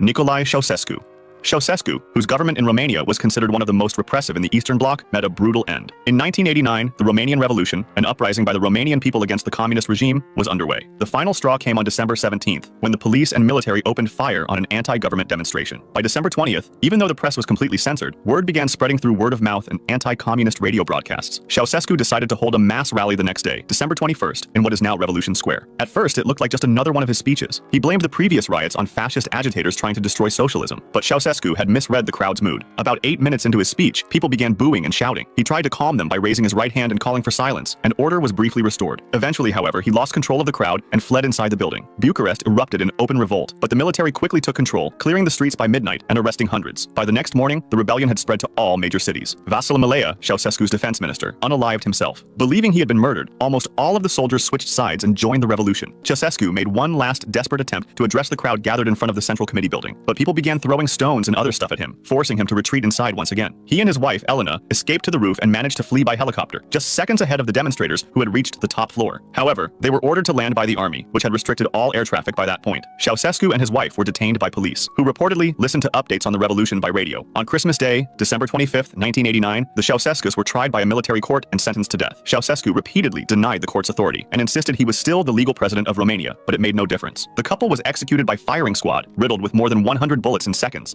Nicolae Ceausescu. Ceausescu, whose government in Romania was considered one of the most repressive in the Eastern Bloc, met a brutal end. In 1989, the Romanian Revolution, an uprising by the Romanian people against the communist regime, was underway. The final straw came on December 17th, when the police and military opened fire on an anti-government demonstration. By December 20th, even though the press was completely censored, word began spreading through word of mouth and anti-communist radio broadcasts. Ceausescu decided to hold a mass rally the next day, December 21st, in what is now Revolution Square. At first, it looked like just another one of his speeches. He blamed the previous riots on fascist agitators trying to destroy socialism, but Ceausescu had misread the crowd's mood. About 8 minutes into his speech, people began booing and shouting. He tried to calm them by raising his right hand and calling for silence, and order was briefly restored. Eventually, however, he lost control of the crowd and fled inside the building. Bucharest erupted in open revolt, but the military quickly took control, clearing the streets by midnight and arresting hundreds. By the next morning, the rebellion had spread to all major cities. Vasile Milea, Ceausescu's defense minister, unalived himself. Believing he had been murdered, almost all of the soldiers switched sides and joined the revolution. Ceausescu made one last desperate attempt to address the crowd gathered in front of the Central Committee building, but people began throwing stones and other stuff at him, forcing him to retreat inside once again. He and his wife, Elena, escaped to the roof and managed to flee by helicopter, just seconds ahead of the demonstrators who had reached the top floor. However, they were ordered to land by the army, which had restricted all air traffic by that point. Ceausescu and his wife were detained by police, who reportedly listened to updates on the revolution by radio. On Christmas Day, December 25th, 1989, the Ceausescus were tried by a military court and sentenced to death. Ceausescu repeatedly denied the court's authority and insisted he was still the legal president of Romania, but it made no difference. The couple was executed by firing squad, riddled with more than 100 bullets in seconds.